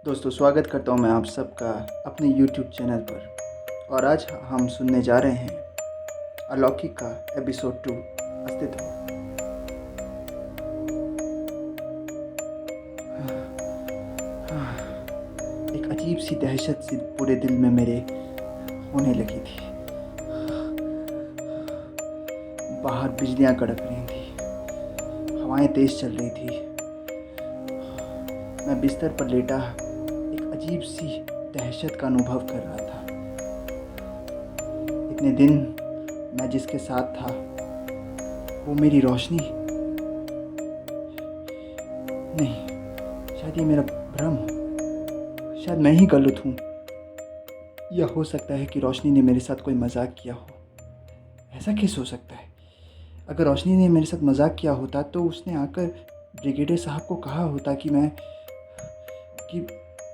दोस्तों, स्वागत करता हूं मैं आप सबका अपने YouTube चैनल पर। और आज हम सुनने जा रहे हैं अलौकिक का एपिसोड 2 अस्तित्व। एक अजीब सी दहशत सी पूरे दिल में मेरे होने लगी थी। बाहर बिजलियां कड़क रही थी, हवाएं तेज चल रही थी। मैं बिस्तर पर लेटा एक अजीब सी दहशत का अनुभव कर रहा था। इतने दिन मैं जिसके साथ था वो मेरी रोशनी नहीं, शायद ये मेरा भ्रम हो, शायद मैं ही गलत हूँ। या हो सकता है कि रोशनी ने मेरे साथ कोई मजाक किया हो। ऐसा कैसे हो सकता है? अगर रोशनी ने मेरे साथ मजाक किया होता तो उसने आकर ब्रिगेडियर साहब को कहा होता कि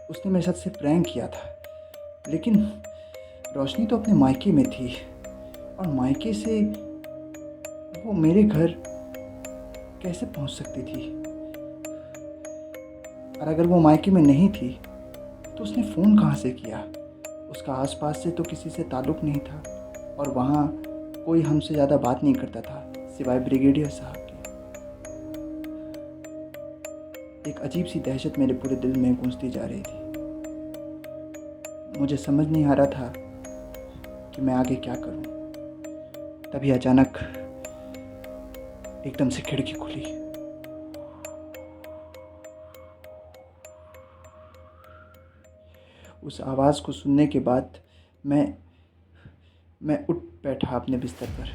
उसने मेरे साथ सिर्फ प्रैंक किया था। लेकिन रोशनी तो अपने मायके में थी और मायके से वो मेरे घर कैसे पहुंच सकती थी? और अगर वो मायके में नहीं थी तो उसने फ़ोन कहाँ से किया? उसका आसपास से तो किसी से ताल्लुक़ नहीं था और वहाँ कोई हमसे ज़्यादा बात नहीं करता था सिवाय ब्रिगेडियर साहब के। एक अजीब सी दहशत मेरे पूरे दिल में गूंजती जा रही थी। मुझे समझ नहीं आ रहा था कि मैं आगे क्या करूं। तभी अचानक एकदम से खिड़की खुली। उस आवाज़ को सुनने के बाद मैं उठ बैठा अपने बिस्तर पर।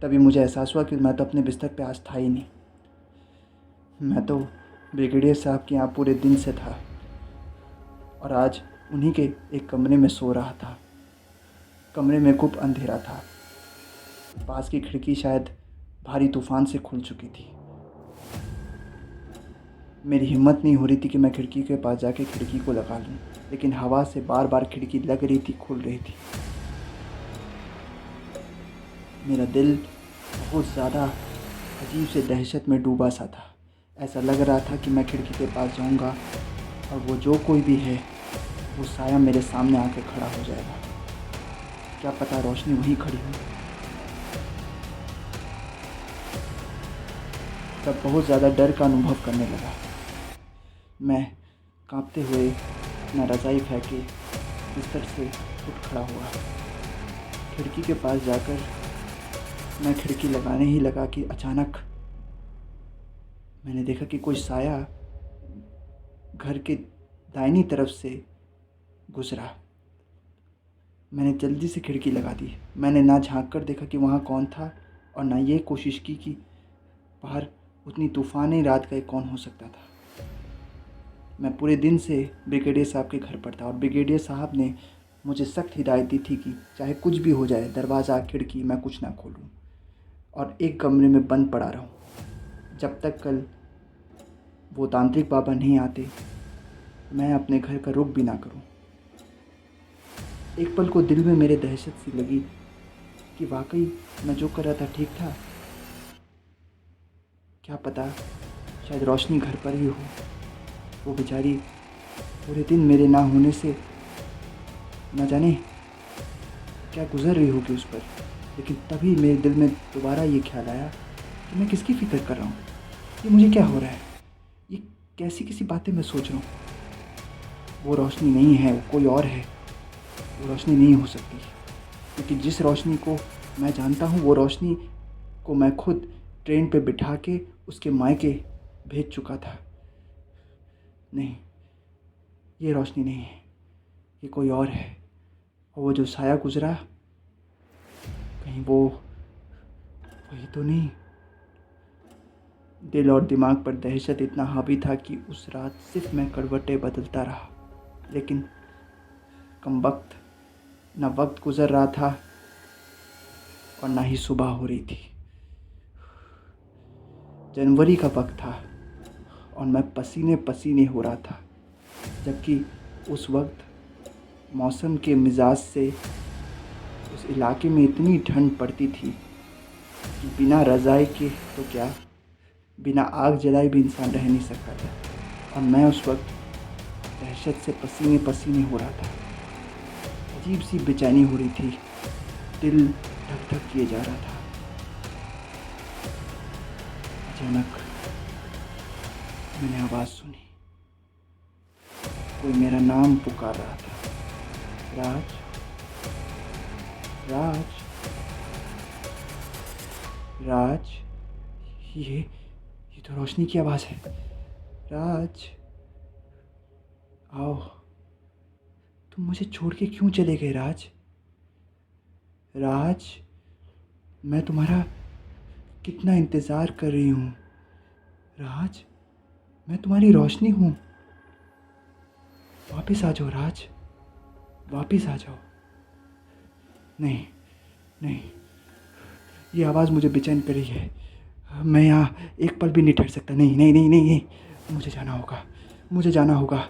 तभी मुझे एहसास हुआ कि मैं तो अपने बिस्तर पे आज था ही नहीं। मैं तो ब्रिगेडियर साहब के यहाँ पूरे दिन से था और आज उन्हीं के एक कमरे में सो रहा था। कमरे में खूब अंधेरा था। पास की खिड़की शायद भारी तूफान से खुल चुकी थी। मेरी हिम्मत नहीं हो रही थी कि मैं खिड़की के पास जाके खिड़की को लगा लूं, लेकिन हवा से बार बार खिड़की लग रही थी, खुल रही थी। मेरा दिल बहुत ज़्यादा अजीब से दहशत में डूबा सा था। ऐसा लग रहा था कि मैं खिड़की के पास जाऊंगा और वो जो कोई भी है वो साया मेरे सामने आके खड़ा हो जाएगा। क्या पता रोशनी वहीं खड़ी हो। तब बहुत ज़्यादा डर का अनुभव करने लगा। मैं कांपते हुए अपना रज़ाई फेंके बिस्तर से उठ खड़ा हुआ। खिड़की के पास जाकर मैं खिड़की लगाने ही लगा कि अचानक मैंने देखा कि कोई साया घर के दाहिनी तरफ से गुजरा। मैंने जल्दी से खिड़की लगा दी। मैंने ना झांक कर देखा कि वहाँ कौन था और ना ये कोशिश की कि बाहर उतनी तूफ़ानी रात का कौन हो सकता था। मैं पूरे दिन से ब्रिगेडियर साहब के घर पर था और ब्रिगेडियर साहब ने मुझे सख्त हिदायत दी थी कि चाहे कुछ भी हो जाए, दरवाज़ा खिड़की मैं कुछ ना खोलूं और एक कमरे में बंद पड़ा रहूं जब तक कल वो तांत्रिक बाबा नहीं आते। मैं अपने घर का रुख भी ना करूं। एक पल को दिल में मेरे दहशत सी लगी कि वाकई मैं जो कर रहा था ठीक था। क्या पता शायद रोशनी घर पर ही हो। वो बेचारी पूरे दिन मेरे ना होने से न जाने क्या गुजर रही होगी उस पर। लेकिन तभी मेरे दिल में दोबारा ये ख्याल आया कि मैं किसकी फ़िक्र कर रहा हूँ। ये मुझे क्या हो रहा है? ये कैसी बातें मैं सोच रहा हूँ। वो रोशनी नहीं है, वो कोई और है। वो रोशनी नहीं हो सकती, क्योंकि जिस रोशनी को मैं जानता हूँ वो रोशनी को मैं खुद ट्रेन पे बिठा के उसके मायके भेज चुका था। नहीं, ये रोशनी नहीं है, ये कोई और है। और वो जो साया गुजरा, कहीं वो वही तो नहीं। दिल और दिमाग पर दहशत इतना हावी था कि उस रात सिर्फ मैं करवटें बदलता रहा। लेकिन कम वक्त ना वक्त गुजर रहा था और ना ही सुबह हो रही थी। जनवरी का वक्त था और मैं पसीने पसीने हो रहा था, जबकि उस वक्त मौसम के मिजाज से उस इलाके में इतनी ठंड पड़ती थी कि बिना रज़ाई के तो क्या, बिना आग जलाए भी इंसान रह नहीं सकता था। और मैं उस वक्त दहशत से पसीने पसीने हो रहा था। अजीब सी बेचैनी हो रही थी, दिल धक धक किए जा रहा था। अचानक मैंने आवाज़ सुनी, कोई मेरा नाम पुकार रहा था। राज, राज, राज। ये तो रोशनी की आवाज़ है। राज, आओ। तुम मुझे छोड़ के क्यों चले गए राज? राज, मैं तुम्हारा कितना इंतज़ार कर रही हूँ। राज, मैं तुम्हारी रोशनी हूँ। वापस आ जाओ राज, वापस आ जाओ। नहीं, नहीं, ये आवाज़ मुझे बेचैन कर रही है। मैं यहाँ एक पल भी नहीं ठहर सकता। नहीं नहीं नहीं नहीं नहीं, मुझे जाना होगा, मुझे जाना होगा।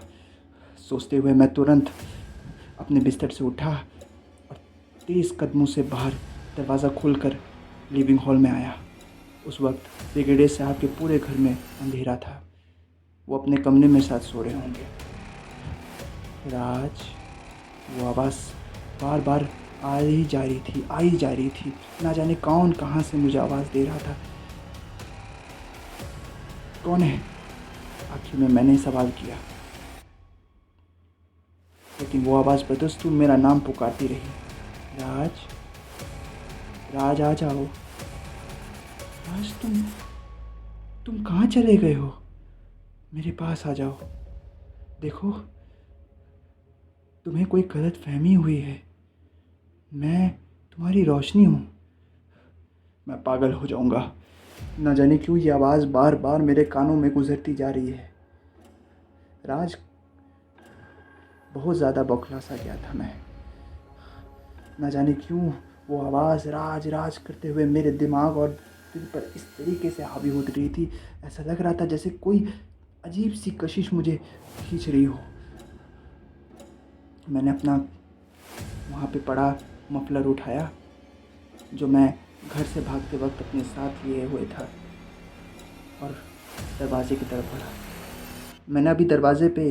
सोचते हुए मैं तुरंत अपने बिस्तर से उठा और तेज़ कदमों से बाहर दरवाज़ा खोलकर लिविंग हॉल में आया। उस वक्त ब्रिगेडियर साहब के पूरे घर में अंधेरा था। वो अपने कमरे में साथ सो रहे होंगे। राज, वो आवाज़ बार बार आ ही जा रही थी, आ ही जा रही थी। ना जाने कौन कहाँ से मुझे आवाज़ दे रहा था। कौन है? आखिर में मैंने सवाल किया, लेकिन वो आवाज़ बदस्तूर मेरा नाम पुकारती रही। राज, राज आ जाओ। राज, तुम कहाँ चले गए हो? मेरे पास आ जाओ। देखो, तुम्हें कोई गलत फहमी हुई है। मैं तुम्हारी रोशनी हूँ। मैं पागल हो जाऊँगा। न जाने क्यों ये आवाज़ बार बार मेरे कानों में गुजरती जा रही है। राज, बहुत ज़्यादा बौखला सा गया था मैं। न जाने क्यों वो आवाज़ राज राज करते हुए मेरे दिमाग और दिल पर इस तरीके से हावी हो रही थी। ऐसा लग रहा था जैसे कोई अजीब सी कशिश मुझे खींच रही हो। मैंने अपना वहाँ पे पड़ा मफलर उठाया, जो मैं घर से भागते वक्त अपने साथ लिए हुए था, और दरवाजे की तरफ बढ़ा। मैंने अभी दरवाजे पे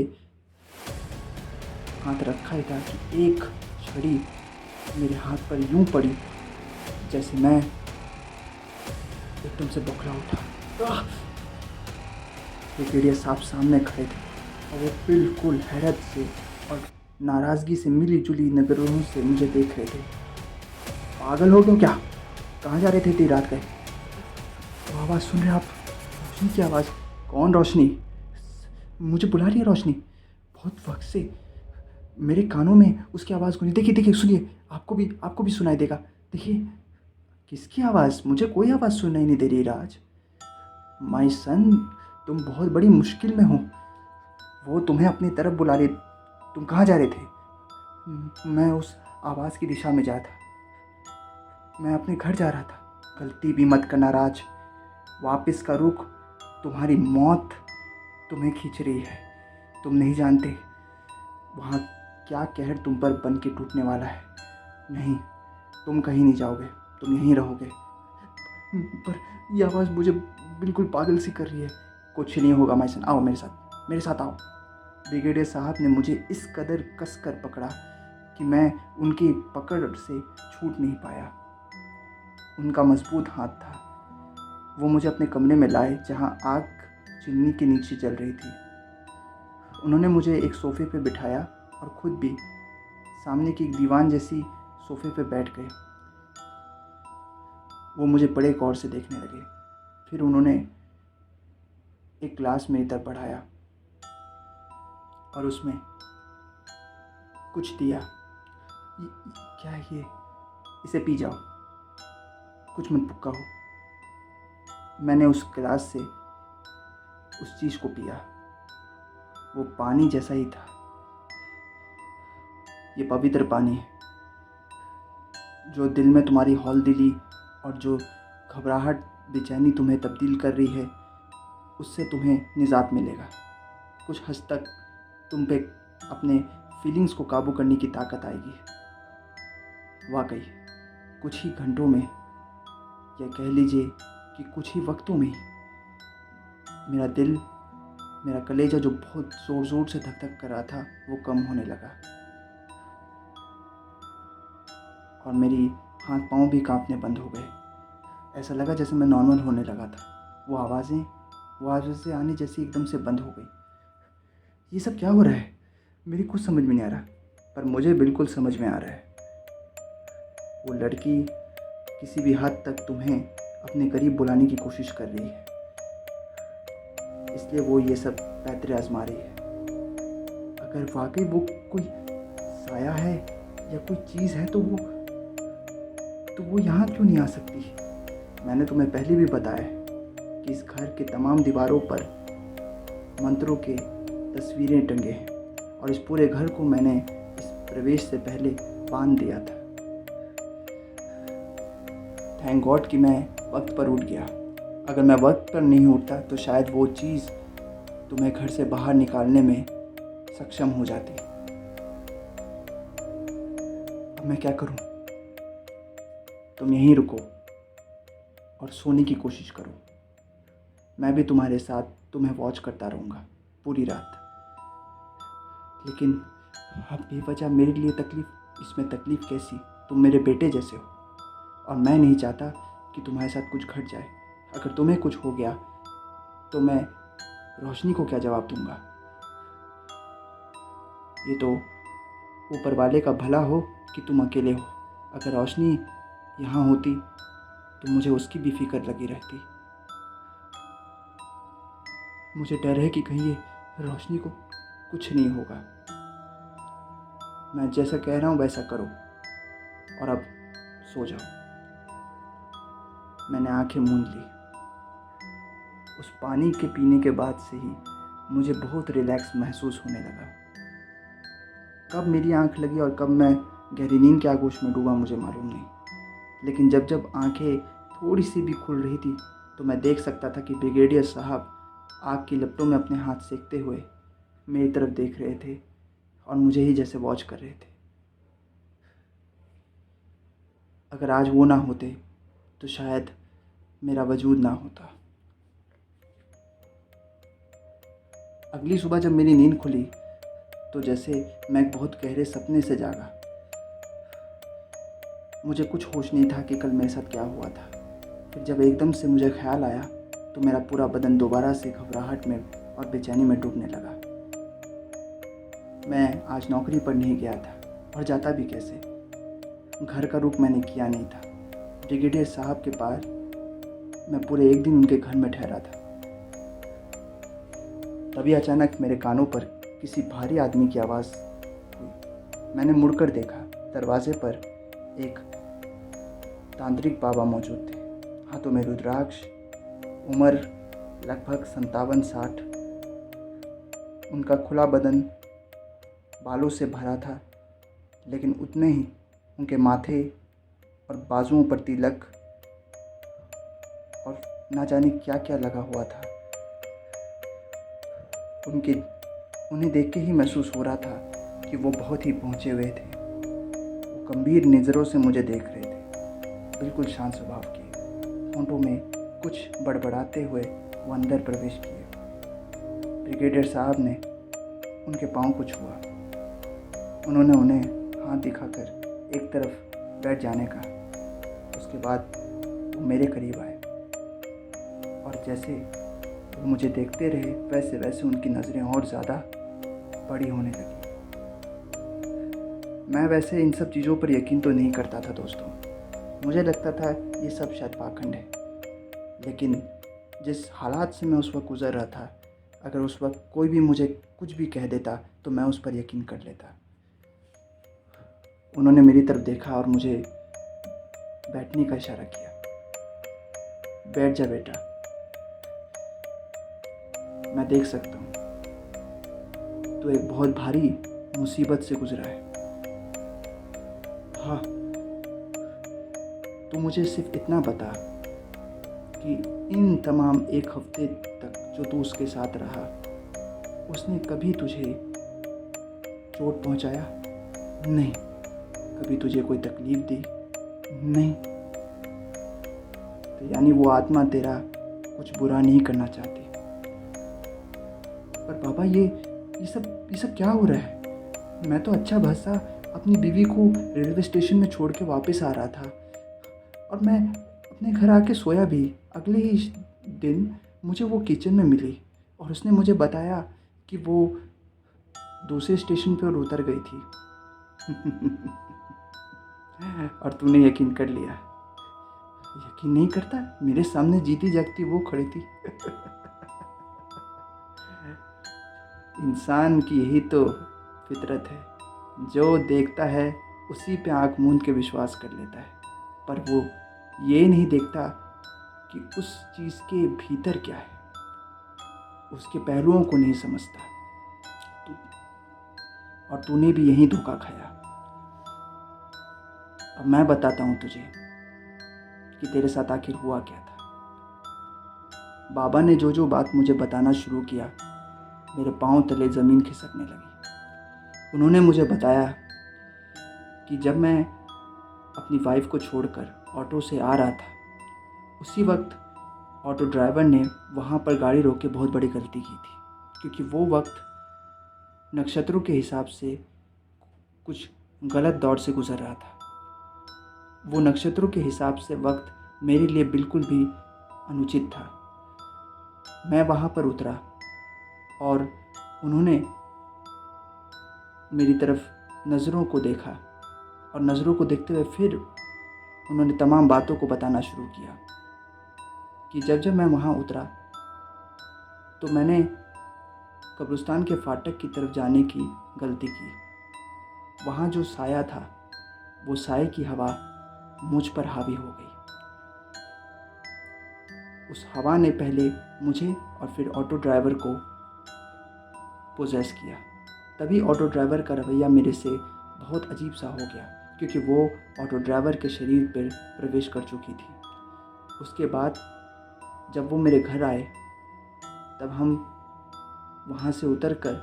हाथ रखा ही था कि एक छड़ी मेरे हाथ पर यूं पड़ी जैसे मैं एकदम से बौखला उठा। ब्रिगेडियर साहब सामने खड़े थे और वो बिल्कुल हैरत से और नाराज़गी से मिली जुली नज़रों से मुझे देख रहे थे। पागल हो गए क्या? कहाँ जा रहे थे इतनी रात गए? वो आवाज़ सुन रहे आप? रोशनी की आवाज़। कौन रोशनी? मुझे बुला रही है रोशनी। बहुत वक्त से मेरे कानों में उसकी आवाज़ गूंजी। देखिए देखिए, सुनिए, आपको भी सुनाई देगा। देखिए, किसकी आवाज़? मुझे कोई आवाज़ सुनाई नहीं दे रही राज। माय सन, तुम बहुत बड़ी मुश्किल में हो। वो तुम्हें अपनी तरफ बुला रही। तुम कहाँ जा रहे थे? मैं उस आवाज़ की दिशा में जा था। मैं अपने घर जा रहा था। गलती भी मत करना राज। वापस का रुख, तुम्हारी मौत तुम्हें खींच रही है। तुम नहीं जानते वहाँ क्या कहर तुम पर बन के टूटने वाला है। नहीं, तुम कहीं नहीं जाओगे, तुम यहीं रहोगे। पर यह आवाज़ मुझे बिल्कुल पागल सी कर रही है। कुछ नहीं होगा माय सन, आओ मेरे साथ आओ। ब्रिगेडियर साहब ने मुझे इस कदर कस कर पकड़ा कि मैं उनकी पकड़ से छूट नहीं पाया। उनका मजबूत हाथ था। वो मुझे अपने कमरे में लाए, जहाँ आग चिमनी के नीचे जल रही थी। उन्होंने मुझे एक सोफ़े पे बिठाया और ख़ुद भी सामने की एक दीवान जैसी सोफ़े पे बैठ गए। वो मुझे बड़े गौर से देखने लगे। फिर उन्होंने एक ग्लास मेरी तरफ बढ़ाया और उसमें कुछ दिया। क्या है ये? इसे पी जाओ, कुछ मत पुक्का हो। मैंने उस गिलास से उस चीज़ को पिया। वो पानी जैसा ही था। ये पवित्र पानी है, जो दिल में तुम्हारी हौलदिली और जो घबराहट बेचैनी तुम्हें तब्दील कर रही है, उससे तुम्हें निजात मिलेगा। कुछ हद तक तुम पे अपने फीलिंग्स को काबू करने की ताकत आएगी। वाकई कुछ ही घंटों में, या कह लीजिए कि कुछ ही वक्तों में ही, मेरा दिल मेरा कलेजा जो बहुत ज़ोर ज़ोर से धक धक कर रहा था वो कम होने लगा और मेरी हाथ पाँव भी कांपने बंद हो गए। ऐसा लगा जैसे मैं नॉर्मल होने लगा था। वो आवाज़ें आनी जैसी एकदम से बंद हो गई। ये सब क्या हो रहा है? मेरी कुछ समझ में नहीं आ रहा, पर मुझे बिल्कुल समझ में आ रहा है। वो लड़की किसी भी हद तक तुम्हें अपने करीब बुलाने की कोशिश कर रही है, इसलिए वो ये सब पैतरे आजमा रही है। अगर वाकई वो कोई साया है या कोई चीज़ है तो वो यहाँ क्यों नहीं आ सकती? मैंने तुम्हें पहले भी बताया है कि इस घर के तमाम दीवारों पर मंत्रों के तस्वीरें टंगे हैं और इस पूरे घर को मैंने इस प्रवेश से पहले बांध दिया था। थैंक गॉड कि मैं वक्त पर उठ गया। अगर मैं वक्त पर नहीं उठता तो शायद वो चीज़ तुम्हें घर से बाहर निकालने में सक्षम हो जाती। अब मैं क्या करूं? तुम यहीं रुको और सोने की कोशिश करो। मैं भी तुम्हारे साथ तुम्हें वॉच करता रहूँगा पूरी रात। लेकिन अब बेवजह मेरे लिए इसमें तकलीफ़ कैसी? तुम मेरे बेटे जैसे हो और मैं नहीं चाहता कि तुम्हारे साथ कुछ घट जाए। अगर तुम्हें कुछ हो गया तो मैं रोशनी को क्या जवाब दूंगा? ये तो ऊपर वाले का भला हो कि तुम अकेले हो। अगर रोशनी यहाँ होती तो मुझे उसकी भी फिक्र लगी रहती। मुझे डर है कि कहीं ये रोशनी को कुछ नहीं होगा। मैं जैसा कह रहा हूँ वैसा करो और अब सो जाओ। मैंने आंखें मूंद ली। उस पानी के पीने के बाद से ही मुझे बहुत रिलैक्स महसूस होने लगा। कब मेरी आंख लगी और कब मैं गहरी नींद के आगोश में डूबा मुझे मालूम नहीं, लेकिन जब आंखें थोड़ी सी भी खुल रही थी तो मैं देख सकता था कि ब्रिगेडियर साहब आग की लपटों में अपने हाथ सेकते हुए मेरी तरफ देख रहे थे और मुझे ही जैसे वॉच कर रहे थे। अगर आज वो ना होते तो शायद मेरा वजूद ना होता। अगली सुबह जब मेरी नींद खुली तो जैसे मैं एक बहुत गहरे सपने से जागा। मुझे कुछ होश नहीं था कि कल मेरे साथ क्या हुआ था। फिर जब एकदम से मुझे ख्याल आया तो मेरा पूरा बदन दोबारा से घबराहट में और बेचैनी में डूबने लगा। मैं आज नौकरी पर नहीं गया था और जाता भी कैसे? घर का रुख मैंने किया नहीं था। ब्रिगेडियर साहब के पास मैं पूरे एक दिन उनके घर में ठहरा था। तभी अचानक मेरे कानों पर किसी भारी आदमी की आवाज़ हुई। मैंने मुड़कर देखा। दरवाजे पर एक तांत्रिक बाबा मौजूद थे, हाथों में रुद्राक्ष, उम्र लगभग 57-60। उनका खुला बदन बालों से भरा था, लेकिन उतने ही उनके माथे और बाजुओं पर तिलक और ना जाने क्या क्या लगा हुआ था। उन्हें देख के ही महसूस हो रहा था कि वो बहुत ही पहुँचे हुए थे। वो गंभीर नज़रों से मुझे देख रहे थे, बिल्कुल शांत स्वभाव के। होंठों में कुछ बड़बड़ाते हुए वो अंदर प्रवेश किए। ब्रिगेडियर साहब ने उनके पाँव को छुआ। उन्होंने उन्हें हाथ दिखाकर एक तरफ बैठ जाने का। उसके बाद वो मेरे करीब आए और जैसे वो मुझे देखते रहे वैसे वैसे उनकी नज़रें और ज़्यादा बड़ी होने लगी। मैं वैसे इन सब चीज़ों पर यकीन तो नहीं करता था दोस्तों। मुझे लगता था ये सब शायद पाखंड है, लेकिन जिस हालात से मैं उस वक्त गुज़र रहा था, अगर उस वक्त कोई भी मुझे कुछ भी कह देता तो मैं उस पर यकीन कर लेता। उन्होंने मेरी तरफ देखा और मुझे बैठने का इशारा किया। बैठ जा बेटा, मैं देख सकता हूँ तो एक बहुत भारी मुसीबत से गुजरा है। हाँ, तो मुझे सिर्फ इतना बता कि इन तमाम एक हफ्ते तक जो तू उसके साथ रहा, उसने कभी तुझे चोट पहुंचाया? नहीं। कभी तुझे कोई तकलीफ़ दी? नहीं। तो यानी वो आत्मा तेरा कुछ बुरा नहीं करना चाहती। पर पापा ये सब क्या हो रहा है? मैं तो अच्छा भला अपनी बीवी को रेलवे स्टेशन में छोड़ के वापस आ रहा था और मैं अपने घर आके सोया भी। अगले ही दिन मुझे वो किचन में मिली और उसने मुझे बताया कि वो दूसरे स्टेशन पर उतर गई थी। और तूने यकीन कर लिया। यकीन नहीं करता? मेरे सामने जीती जागती वो खड़ी थी। इंसान की यही तो फितरत है, जो देखता है उसी पे आंख मूंद के विश्वास कर लेता है, पर वो ये नहीं देखता कि उस चीज़ के भीतर क्या है, उसके पहलुओं को नहीं समझता। और तूने भी यही धोखा खाया। अब मैं बताता हूँ तुझे कि तेरे साथ आखिर हुआ क्या था। बाबा ने जो बात मुझे बताना शुरू किया, मेरे पाँव तले ज़मीन खिसकने लगी। उन्होंने मुझे बताया कि जब मैं अपनी वाइफ को छोड़कर ऑटो से आ रहा था, उसी वक्त ऑटो ड्राइवर ने वहाँ पर गाड़ी रोक के बहुत बड़ी गलती की थी, क्योंकि वो वक्त नक्षत्रों के हिसाब से कुछ गलत दौर से गुज़र रहा था। वो नक्षत्रों के हिसाब से वक्त मेरे लिए बिल्कुल भी अनुचित था। मैं वहाँ पर उतरा और उन्होंने मेरी तरफ नज़रों को देखा और नज़रों को देखते हुए फिर उन्होंने तमाम बातों को बताना शुरू किया कि जब मैं वहाँ उतरा तो मैंने कब्रिस्तान के फाटक की तरफ जाने की गलती की। वहाँ जो साया था, वो साये की हवा मुझ पर हावी हो गई। उस हवा ने पहले मुझे और फिर ऑटो ड्राइवर को पोजेस किया। तभी ऑटो ड्राइवर का रवैया मेरे से बहुत अजीब सा हो गया, क्योंकि वो ऑटो ड्राइवर के शरीर पर प्रवेश कर चुकी थी। उसके बाद जब वो मेरे घर आए, तब हम वहाँ से उतरकर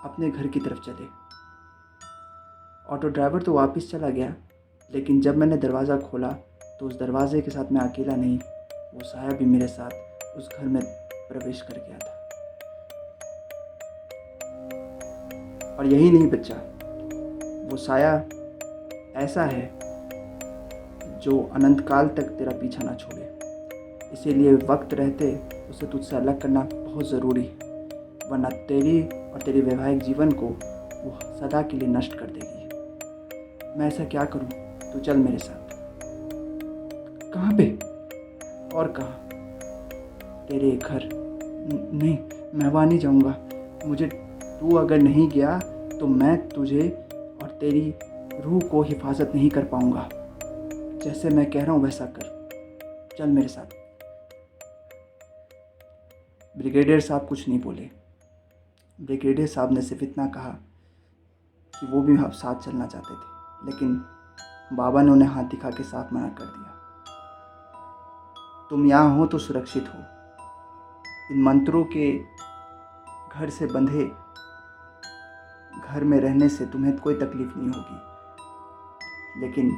अपने घर की तरफ चले। ऑटो ड्राइवर तो वापस चला गया, लेकिन जब मैंने दरवाज़ा खोला तो उस दरवाजे के साथ मैं अकेला नहीं, वो साया भी मेरे साथ उस घर में प्रवेश कर गया था। और यही नहीं बच्चा, वो साया ऐसा है जो अनंत काल तक तेरा पीछा ना छोड़े। इसीलिए वक्त रहते उसे तुझसे अलग करना बहुत ज़रूरी है, वरना तेरी और तेरे वैवाहिक जीवन को वो सदा के लिए नष्ट कर देगी। मैं ऐसा क्या करूं? तू चल मेरे साथ। कहाँ पे? और कहाँ? तेरे घर। नहीं, मैं वहाँ नहीं जाऊँगा। मुझे तू अगर नहीं गया तो मैं तुझे और तेरी रूह को हिफाजत नहीं कर पाऊँगा। जैसे मैं कह रहा हूँ वैसा कर। चल मेरे साथ। ब्रिगेडियर साहब कुछ नहीं बोले। ब्रिगेडियर साहब ने सिर्फ इतना कहा कि वो भी अब साथ चलना चाहते थे, लेकिन बाबा ने उन्हें हाथ दिखा के साफ मना कर दिया। तुम यहाँ हो तो सुरक्षित हो। इन मंत्रों के घर से बंधे घर में रहने से तुम्हें कोई तकलीफ़ नहीं होगी, लेकिन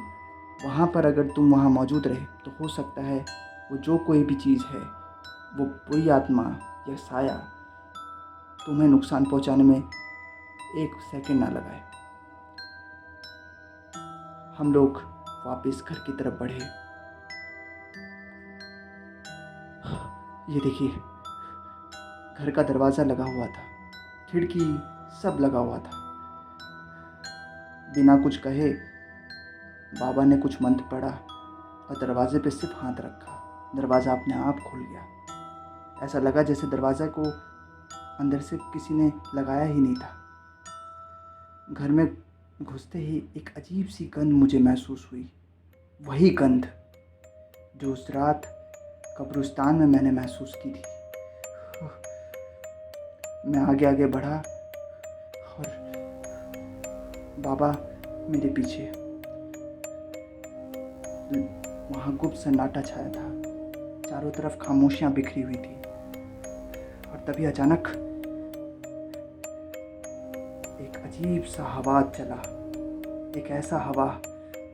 वहाँ पर अगर तुम वहाँ मौजूद रहे तो हो सकता है वो जो कोई भी चीज़ है, वो बुरी आत्मा या साया तुम्हें नुकसान पहुँचाने में एक सेकंड ना लगाए। हम लोग वापस घर की तरफ बढ़े। ये देखिए, घर का दरवाज़ा लगा हुआ था, खिड़की सब लगा हुआ था। बिना कुछ कहे बाबा ने कुछ मंत्र पढ़ा और दरवाजे पे सिर्फ हाथ रखा। दरवाज़ा अपने आप खुल गया। ऐसा लगा जैसे दरवाज़ा को अंदर से किसी ने लगाया ही नहीं था। घर में घुसते ही एक अजीब सी गंध मुझे महसूस हुई, वही गंध जो उस रात कब्रिस्तान में मैंने महसूस की थी। मैं आगे आगे बढ़ा और बाबा मेरे पीछे। वहाँ गुप्त सन्नाटा छाया था, चारों तरफ खामोशियाँ बिखरी हुई थी। और तभी अचानक एक अजीब सा हवा चला, एक ऐसा हवा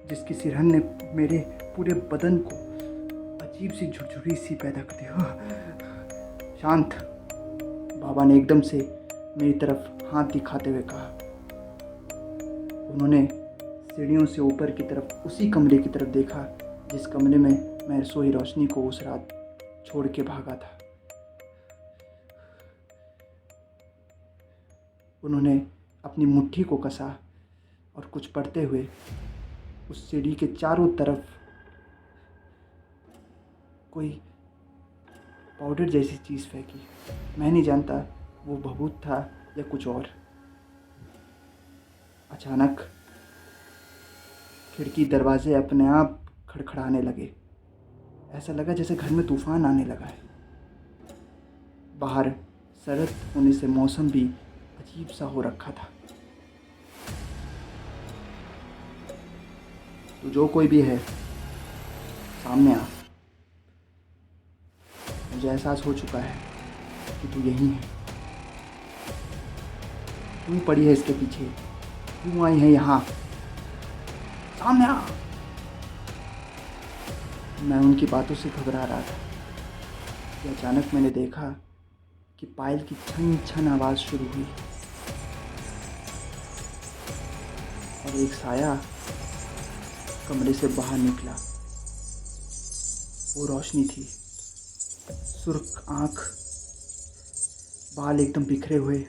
जिसकी सिरहन ने मेरे पूरे बदन को अजीब सी झुरझुरी सी पैदा कर दी। शांत। बाबा ने एकदम से मेरी तरफ हाथ दिखाते हुए कहा। उन्होंने सीढ़ियों से ऊपर की तरफ उसी कमरे की तरफ देखा जिस कमरे में मैं सोई रोशनी को उस रात छोड़ के भागा था। उन्होंने अपनी मुट्ठी को कसा और कुछ पढ़ते हुए उस सीढ़ी के चारों तरफ कोई पाउडर जैसी चीज़ फेंकी। मैं नहीं जानता वो भभूत था या कुछ और। अचानक खिड़की दरवाजे अपने आप खड़खड़ाने लगे। ऐसा लगा जैसे घर में तूफान आने लगा है। बाहर शरद होने से मौसम भी अजीब सा हो रखा था। तो जो कोई भी है सामने आ। मुझे एहसास हो चुका है कि तू यही है। तू पड़ी है इसके पीछे, तू आई है यहाँ, सामने आ। मैं उनकी बातों से घबरा रहा था कि अचानक मैंने देखा कि पायल की छन छन आवाज़ शुरू हुई और एक साया कमरे से बाहर निकला। वो रोशनी थी, सुर्ख आँख, बाल एकदम बिखरे हुए।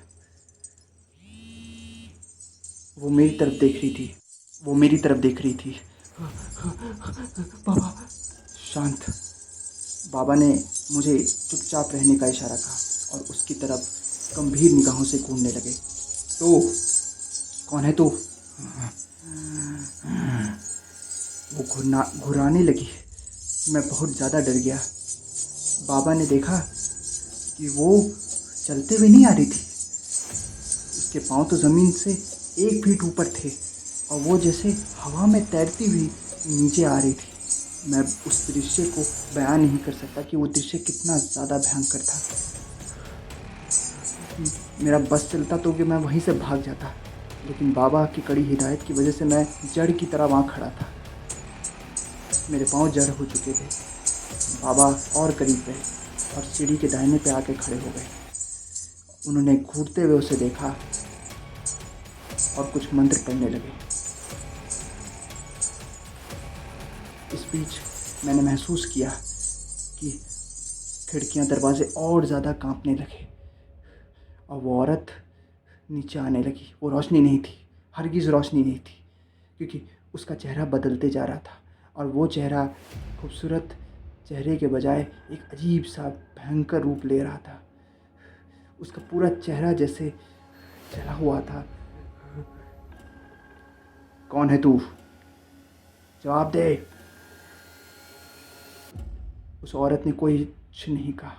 वो मेरी तरफ देख रही थी, वो मेरी तरफ देख रही थी। बाबा, शांत। बाबा ने मुझे चुपचाप रहने का इशारा कहा और उसकी तरफ गंभीर निगाहों से घूरने लगे। तो कौन है तू? वो घुराने लगी। मैं बहुत ज़्यादा डर गया। बाबा ने देखा कि वो चलते हुए नहीं आ रही थी। उसके पाँव तो ज़मीन से 1 फीट ऊपर थे और वो जैसे हवा में तैरती हुई नीचे आ रही थी। मैं उस दृश्य को बयान नहीं कर सकता कि वो दृश्य कितना ज़्यादा भयंकर था। मेरा बस चलता तो कि मैं वहीं से भाग जाता, लेकिन बाबा की कड़ी हिदायत की वजह से मैं जड़ की तरह वहाँ खड़ा था। मेरे पाँव जड़ हो चुके थे। बाबा और करीब गए और सीढ़ी के दाहिने पे आके खड़े हो गए। उन्होंने घूरते हुए उसे देखा और कुछ मंत्र पढ़ने लगे। इस बीच मैंने महसूस किया कि खिड़कियां, दरवाजे और ज़्यादा कांपने लगे और वो औरत नीचे आने लगी। वो रोशनी नहीं थी, हरगिज़ रोशनी नहीं थी, क्योंकि उसका चेहरा बदलते जा रहा था और वो चेहरा खूबसूरत चेहरे के बजाय एक अजीब सा भयंकर रूप ले रहा था। उसका पूरा चेहरा जैसे जला हुआ था। कौन है तू? जवाब दे। उस औरत ने कोई कुछ नहीं कहा।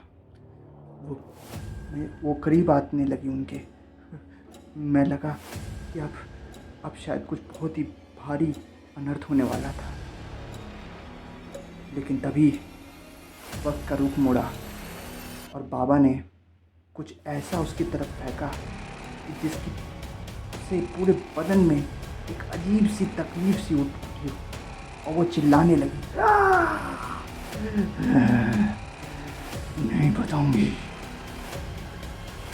वो करीब आने लगी उनके। मैं लगा कि अब शायद कुछ बहुत ही भारी अनर्थ होने वाला था, लेकिन तभी वक्त का रुख मुड़ा और बाबा ने कुछ ऐसा उसकी तरफ फेंका कि जिसकी से पूरे बदन में एक अजीब सी तकलीफ सी उठी और वो चिल्लाने लगी। नहीं बताऊंगी,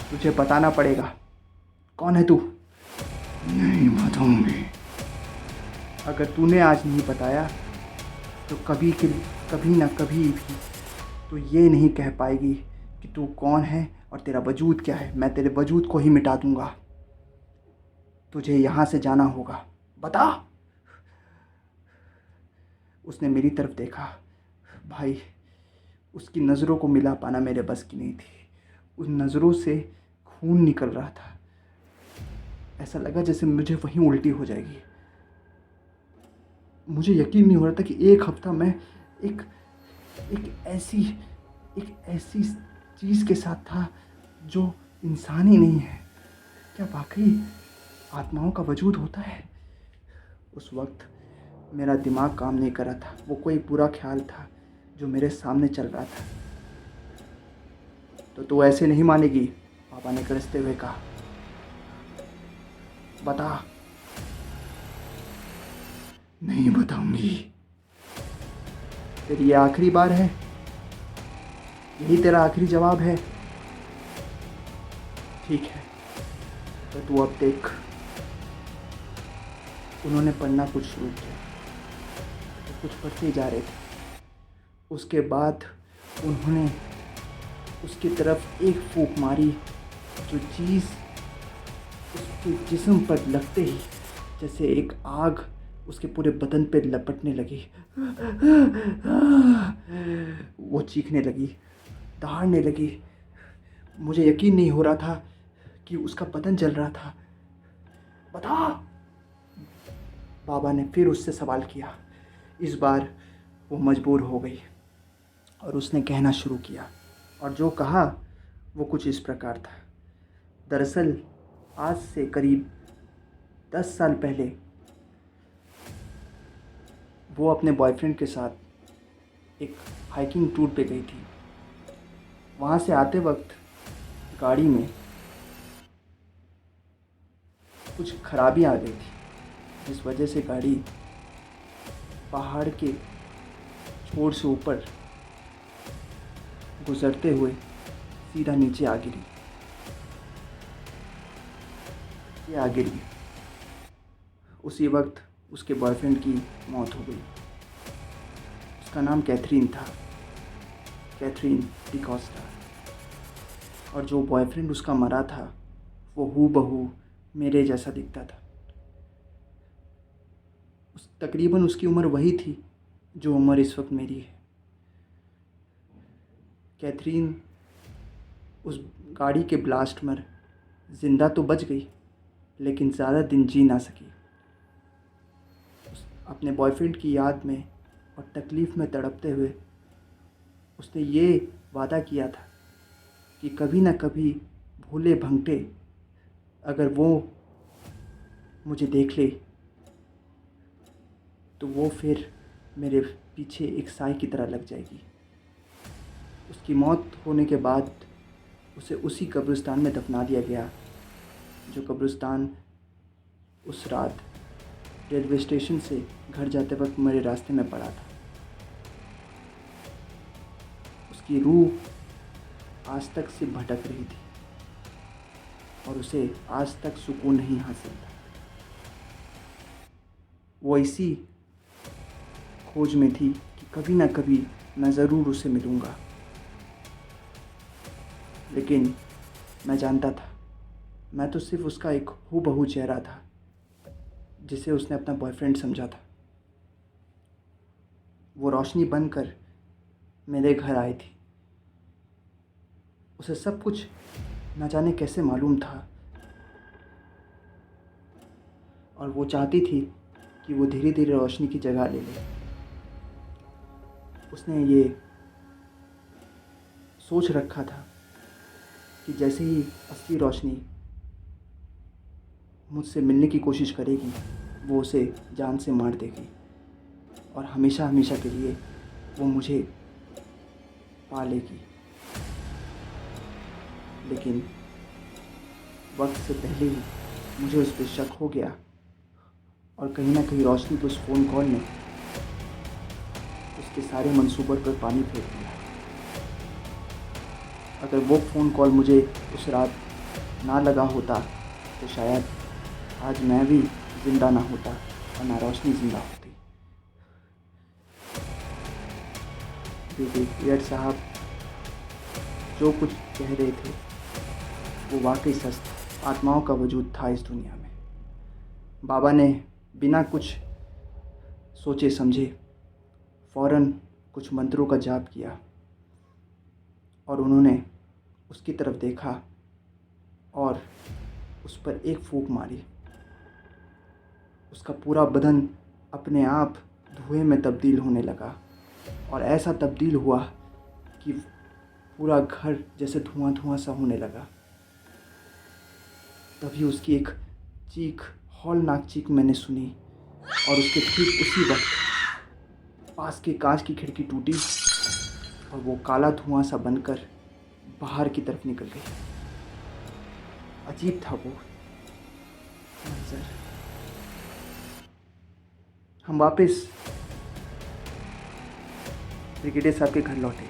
तुझे बताना पड़ेगा। कौन है तू? नहीं बताऊंगी। अगर तूने आज नहीं बताया तो कभी ना कभी भी तो ये नहीं कह पाएगी कि तू कौन है और तेरा वजूद क्या है। मैं तेरे वजूद को ही मिटा दूंगा। तुझे यहाँ से जाना होगा। बता। उसने मेरी तरफ देखा। भाई, उसकी नज़रों को मिला पाना मेरे बस की नहीं थी। उन नज़रों से खून निकल रहा था। ऐसा लगा जैसे मुझे वहीं उल्टी हो जाएगी। मुझे यकीन नहीं हो रहा था कि एक हफ्ता मैं एक ऐसी चीज़ के साथ था जो इंसान ही नहीं है। क्या वाकई आत्माओं का वजूद होता है? उस वक्त मेरा दिमाग काम नहीं कर रहा था। वो कोई बुरा ख्याल था जो मेरे सामने चल रहा था। तो तू ऐसे नहीं मानेगी, पापा ने गरजते हुए कहा। बता। नहीं बताऊंगी। तेरी ये आखिरी बार है? यही तेरा आखिरी जवाब है? ठीक है, पर तू अब देख, उन्होंने पढ़ना कुछ शुरू किया, तो कुछ पढ़ते ही जा रहे थे। उसके बाद उन्होंने उसकी तरफ एक फूंक मारी, जो चीज़ उसके जिस्म पर लगते ही जैसे एक आग उसके पूरे बदन पे लपटने लगी। वो चीखने लगी, दहाड़ने लगी। मुझे यकीन नहीं हो रहा था कि उसका बदन जल रहा था। बता, बाबा ने फिर उससे सवाल किया। इस बार वो मजबूर हो गई और उसने कहना शुरू किया, और जो कहा वो कुछ इस प्रकार था। दरअसल आज से करीब 10 साल पहले वो अपने बॉयफ्रेंड के साथ एक हाइकिंग टूर पे गई थी। वहाँ से आते वक्त गाड़ी में कुछ खराबी आ गई थी, जिस वजह से गाड़ी पहाड़ के छोर से ऊपर गुजरते हुए सीधा नीचे आ गिरी। उसी वक्त उसके बॉयफ्रेंड की मौत हो गई। उसका नाम कैथरीन था, कैथरीन डिकॉस्टा। और जो बॉयफ्रेंड उसका मरा था वो हूबहू मेरे जैसा दिखता था। तकरीबन उसकी उम्र वही थी जो उम्र इस वक्त मेरी है। कैथरीन उस गाड़ी के ब्लास्ट में ज़िंदा तो बच गई, लेकिन ज़्यादा दिन जी ना सकी। अपने बॉयफ्रेंड की याद में और तकलीफ़ में तड़पते हुए उसने ये वादा किया था कि कभी ना कभी भूले भंगटे अगर वो मुझे देख ले तो वो फिर मेरे पीछे एक साई की तरह लग जाएगी। उसकी मौत होने के बाद उसे उसी कब्रिस्तान में दफना दिया गया, जो कब्रिस्तान उस रात रेलवे स्टेशन से घर जाते वक्त मेरे रास्ते में पड़ा था। उसकी रूह आज तक से भटक रही थी और उसे आज तक सुकून नहीं हासिल था। वो इसी खोज में थी कि कभी ना कभी मैं ज़रूर उसे मिलूँगा, लेकिन मैं जानता था मैं तो सिर्फ उसका एक हूबहू चेहरा था जिसे उसने अपना बॉयफ्रेंड समझा था। वो रोशनी बनकर मेरे घर आई थी। उसे सब कुछ न जाने कैसे मालूम था और वो चाहती थी कि वो धीरे धीरे रोशनी की जगह ले ले। उसने ये सोच रखा था कि जैसे ही असली रोशनी मुझसे मिलने की कोशिश करेगी वो उसे जान से मार देगी और हमेशा हमेशा के लिए वो मुझे पा लेगी। लेकिन वक्त से पहले ही मुझे उस पर शक हो गया और कहीं ना कहीं रोशनी के उस फ़ोन कॉल ने उसके सारे मंसूबों पर पानी फेर दिया। अगर वो फ़ोन कॉल मुझे उस रात ना लगा होता तो शायद आज मैं भी ज़िंदा ना होता और ना रोशनी ज़िंदा होती। ब्रिगेडियर साहब जो कुछ कह रहे थे वो वाकई सच था। आत्माओं का वजूद था इस दुनिया में। बाबा ने बिना कुछ सोचे समझे फ़ौरन कुछ मंत्रों का जाप किया और उन्होंने उसकी तरफ देखा और उस पर एक फूंक मारी। उसका पूरा बदन अपने आप धुएं में तब्दील होने लगा और ऐसा तब्दील हुआ कि पूरा घर जैसे धुआं धुआं सा होने लगा। तभी उसकी एक चीख, हौलनाक चीख मैंने सुनी और उसके ठीक उसी वक्त पास के कांच की खिड़की टूटी और वो काला धुआं सा बनकर बाहर की तरफ निकल गई। अजीब था वो मंजर। हम वापस ब्रिगेडियर साहब के घर लौटे।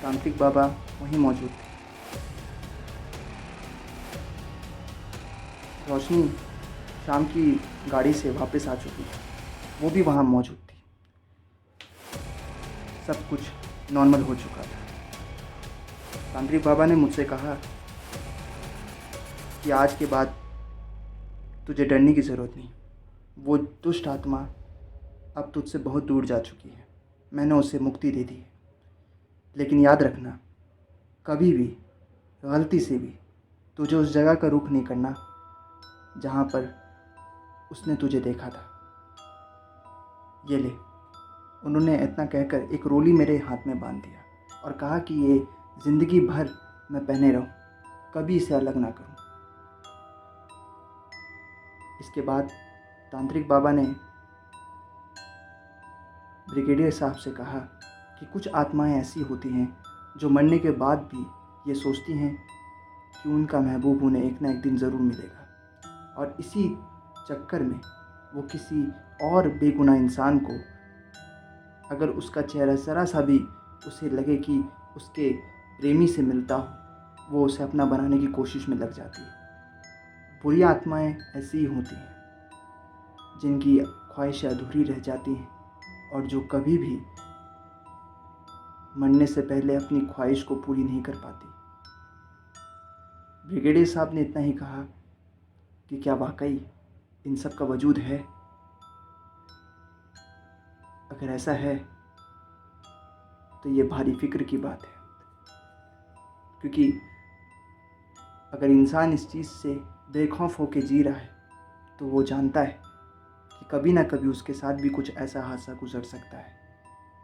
तांत्रिक बाबा वहीं मौजूद थे। रोशनी शाम की गाड़ी से वापस आ चुकी थी, वो भी वहाँ मौजूद थी। सब कुछ नॉर्मल हो चुका था। तांत्रिक बाबा ने मुझसे कहा कि आज के बाद तुझे डरने की ज़रूरत नहीं, वो दुष्ट आत्मा अब तुझसे बहुत दूर जा चुकी है, मैंने उसे मुक्ति दे दी है। लेकिन याद रखना, कभी भी गलती से भी तुझे उस जगह का रुख नहीं करना जहाँ पर उसने तुझे देखा था। ये ले। उन्होंने इतना कहकर एक रोली मेरे हाथ में बांध दिया और कहा कि ये ज़िंदगी भर मैं पहने रहूं, कभी इसे अलग ना करूं। इसके बाद तांत्रिक बाबा ने ब्रिगेडियर साहब से कहा कि कुछ आत्माएं ऐसी होती हैं जो मरने के बाद भी ये सोचती हैं कि उनका महबूब उन्हें एक ना एक दिन ज़रूर मिलेगा, और इसी चक्कर में वो किसी और बेगुनाह इंसान को, अगर उसका चेहरा ज़रा सा भी उसे लगे कि उसके प्रेमी से मिलता हो, वो उसे अपना बनाने की कोशिश में लग जाती है। बुरी आत्माएं ऐसी ही होती हैं जिनकी ख्वाहिशें अधूरी रह जाती हैं और जो कभी भी मरने से पहले अपनी ख्वाहिश को पूरी नहीं कर पाती। ब्रिगेडियर साहब ने इतना ही कहा कि क्या वाकई इन सब का वजूद है? अगर ऐसा है तो ये भारी फिक्र की बात है, क्योंकि अगर इंसान इस चीज़ से बेखौफ होकर जी रहा है तो वो जानता है कि कभी ना कभी उसके साथ भी कुछ ऐसा हादसा गुजर सकता है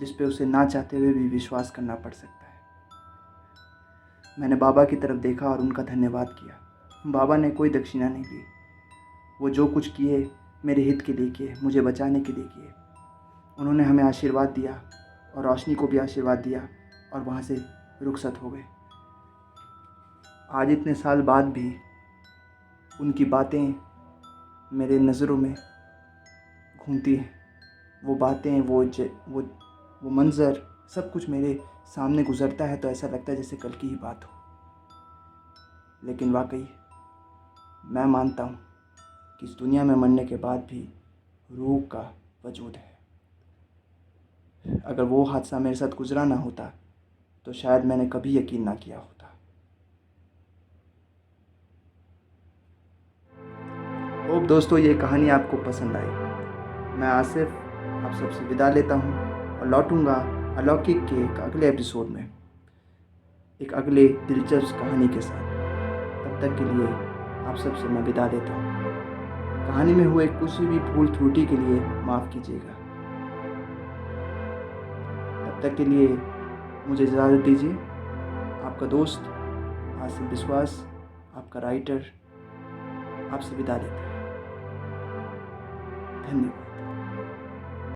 जिस पे उसे ना चाहते हुए भी विश्वास करना पड़ सकता है। मैंने बाबा की तरफ देखा और उनका धन्यवाद किया। बाबा ने कोई दक्षिणा नहीं ली, वो जो कुछ किए मेरे हित के लिए किए, मुझे बचाने के लिए किए। उन्होंने हमें आशीर्वाद दिया और रोशनी को भी आशीर्वाद दिया और वहाँ से रुखसत हो गए। आज इतने साल बाद भी उनकी बातें मेरे नज़रों में घूमती हैं। वो बातें, वो मंज़र, सब कुछ मेरे सामने गुज़रता है तो ऐसा लगता है जैसे कल की ही बात हो। लेकिन वाकई मैं मानता हूँ कि इस दुनिया में मरने के बाद भी रूह का वजूद है। अगर वो हादसा मेरे साथ गुज़रा ना होता तो शायद मैंने कभी यकीन ना किया होता। होप दोस्तों ये कहानी आपको पसंद आई। मैं आसिफ आप सबसे विदा लेता हूँ और लौटूंगा अलौकिक के एक अगले एपिसोड में एक अगले दिलचस्प कहानी के साथ। तब तक के लिए आप सबसे मैं विदा लेता हूँ। कहानी में हुए कुछ भी भूल त्रुटि के लिए माफ़ कीजिएगा। तब तक के लिए मुझे इजाज़त दीजिए। आपका दोस्त आसिफ विश्वास, आपका राइटर, आपसे विदा लेता है। धन्यवाद।